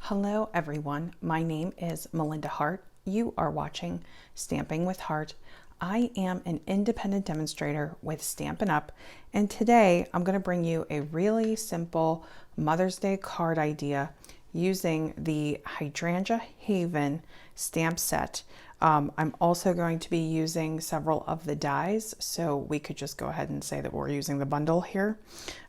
Hello everyone, my name is Melinda Hart. You are watching Stamping with Hart. I am an independent demonstrator with Stampin' Up, and today I'm going to bring you a really simple Mother's Day card idea using the Hydrangea Hill stamp set. I'm also going to be using several of the dies, so we could just go ahead and say that we're using the bundle here.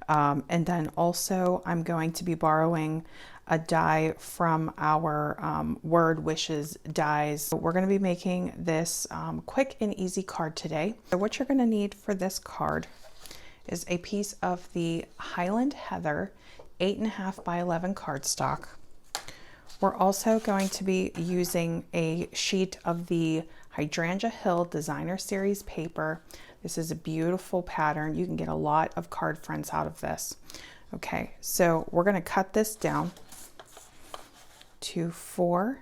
And then also I'm going to be borrowing a die from our Word Wishes dies. We're going to be making this quick and easy card today. So what you're going to need for this card is a piece of the Highland Heather 8.5 by 11 cardstock. We're also going to be using a sheet of the Hydrangea Hill Designer Series paper. This is a beautiful pattern. You can get a lot of card friends out of this. Okay, so we're going to cut this down to 4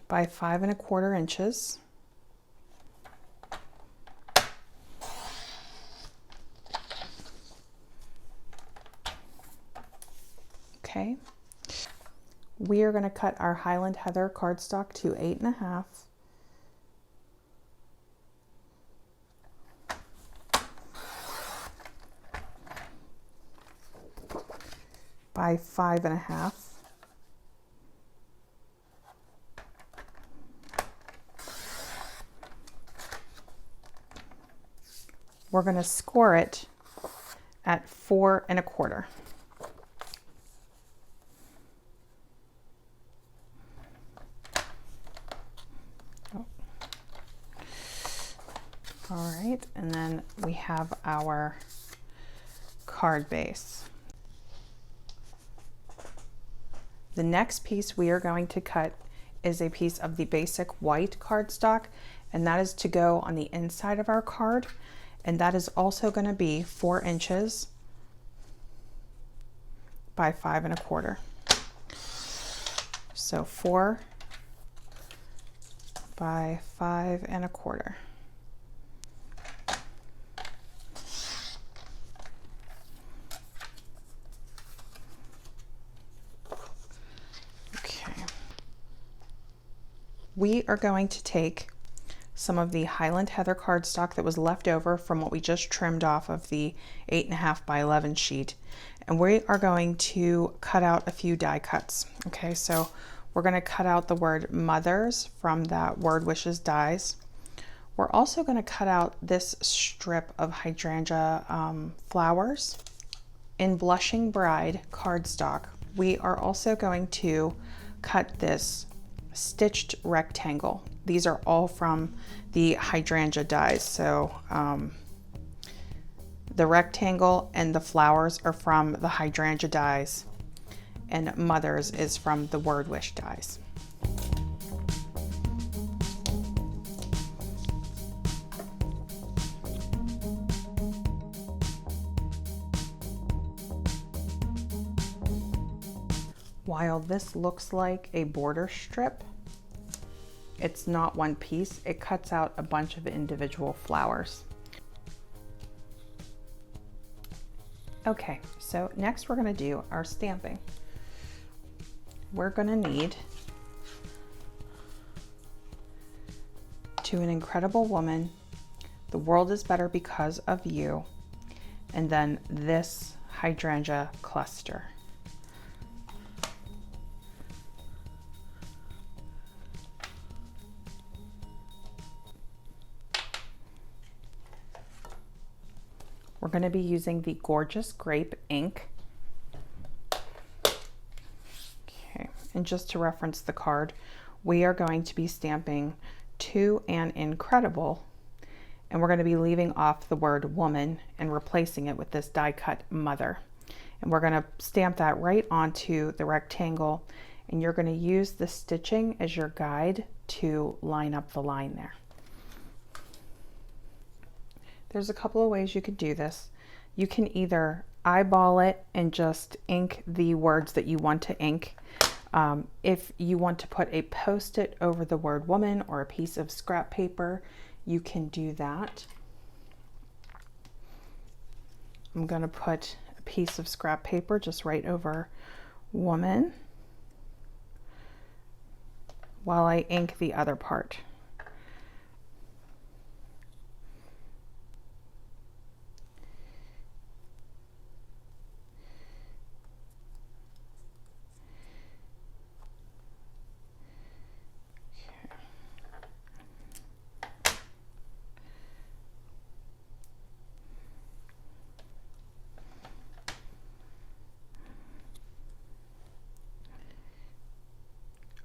by 5¼ inches. Okay, we are going to cut our Highland Heather cardstock to 8.5. By 5.5. We're going to score it at 4¼ . All right, and then we have our card base. The next piece we are going to cut is a piece of the basic white cardstock, and that is to go on the inside of our card, and that is also going to be 4 inches by 5¼ . So 4 by 5¼ . We are going to take some of the Highland Heather cardstock that was left over from what we just trimmed off of the 8.5 by 11 sheet, and we are going to cut out a few die cuts. Okay, so we're going to cut out the word mothers from that Word Wishes dies. We're also going to cut out this strip of hydrangea flowers in Blushing Bride cardstock. We are also going to cut this stitched rectangle. These are all from the hydrangea dies. So the rectangle and the flowers are from the hydrangea dies, and mothers is from the Word Wish dies. While this looks like a border strip, it's not one piece. It cuts out a bunch of individual flowers. Okay, so next we're going to do our stamping. We're going to need To an Incredible Woman, The World is Better Because of You, and then this hydrangea cluster. We're going to be using the Gorgeous Grape ink. Okay, and just to reference the card, we are going to be stamping To an Incredible, and we're going to be leaving off the word woman and replacing it with this die cut mother. And we're going to stamp that right onto the rectangle, and you're going to use the stitching as your guide to line up the line there. There's a couple of ways you could do this. You can either eyeball it and just ink the words that you want to ink. If you want to put a Post-it over the word woman or a piece of scrap paper, you can do that. I'm going to put a piece of scrap paper just right over woman while I ink the other part.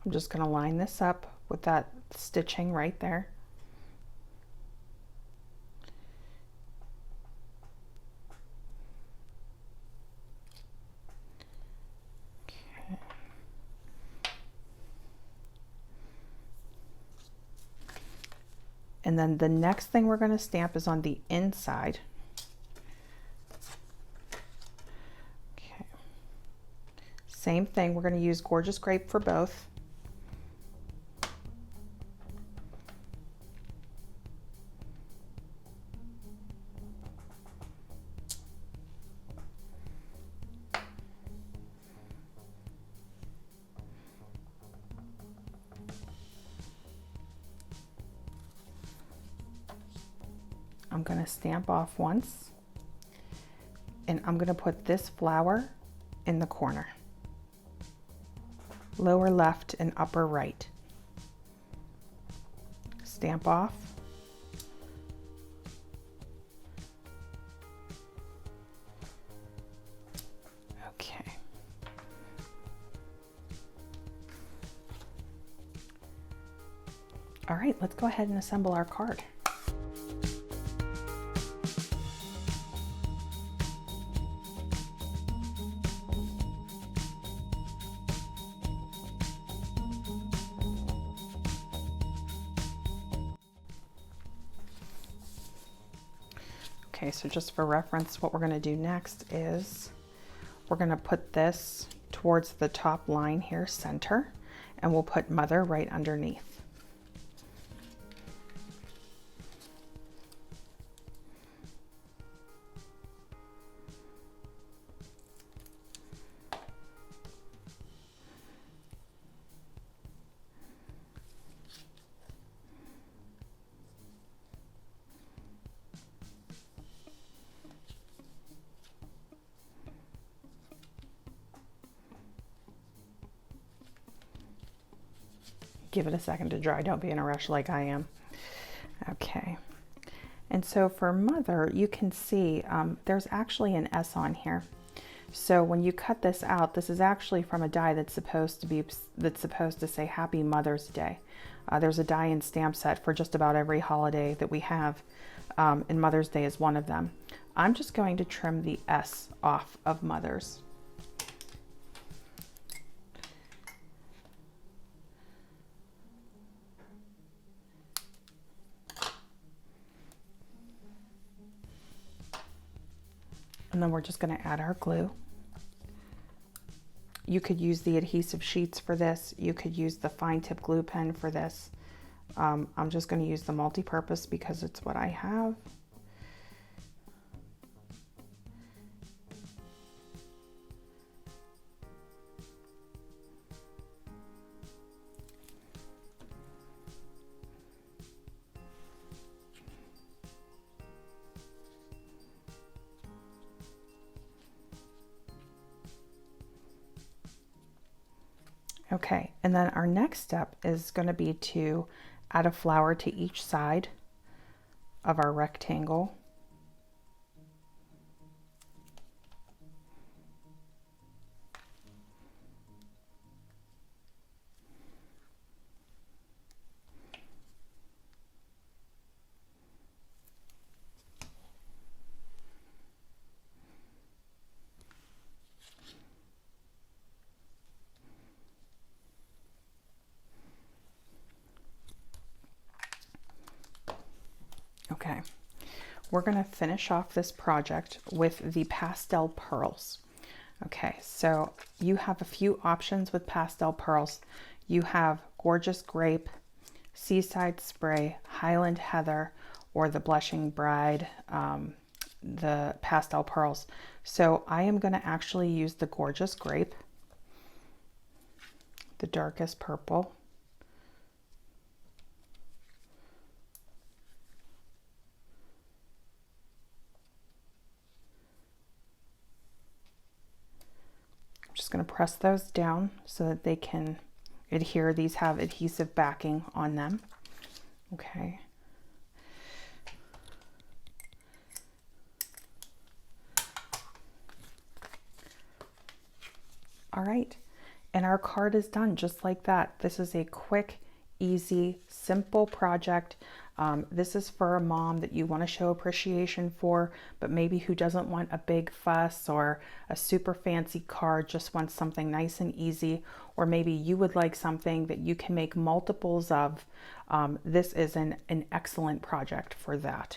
I'm just going to line this up with that stitching right there. Okay. And then the next thing we're going to stamp is on the inside. Okay. Same thing, we're going to use Gorgeous Grape for both. I'm going to stamp off once, and I'm going to put this flower in the corner, lower left and upper right. Stamp off. Okay. All right, let's go ahead and assemble our card. Okay, so just for reference, what we're going to do next is we're going to put this towards the top line here, center, and we'll put Mother right underneath. Give it a second to dry. Don't be in a rush like I am. Okay. And so for Mother, you can see there's actually an S on here. So when you cut this out, this is actually from a die that's supposed to say Happy Mother's Day. There's a die and stamp set for just about every holiday that we have, and Mother's Day is one of them. I'm just going to trim the S off of Mother's. And then we're just going to add our glue. You could use the adhesive sheets for this. You could use the fine tip glue pen for this. I'm just going to use the multi-purpose because it's what I have. Okay, and then our next step is going to be to add a flower to each side of our rectangle. Okay, we're going to finish off this project with the pastel pearls. Okay, so you have a few options with pastel pearls. You have Gorgeous Grape, Seaside Spray, Highland Heather, or the Blushing Bride. the pastel pearls. So I am going to actually use the Gorgeous Grape, the darkest purple. I'm just going to press those down so that they can adhere. These have adhesive backing on them. Okay. All right, and our card is done just like that. This is a quick, easy, simple project. This is for a mom that you want to show appreciation for, but maybe who doesn't want a big fuss or a super fancy card, just wants something nice and easy, or maybe you would like something that you can make multiples of. This is an excellent project for that.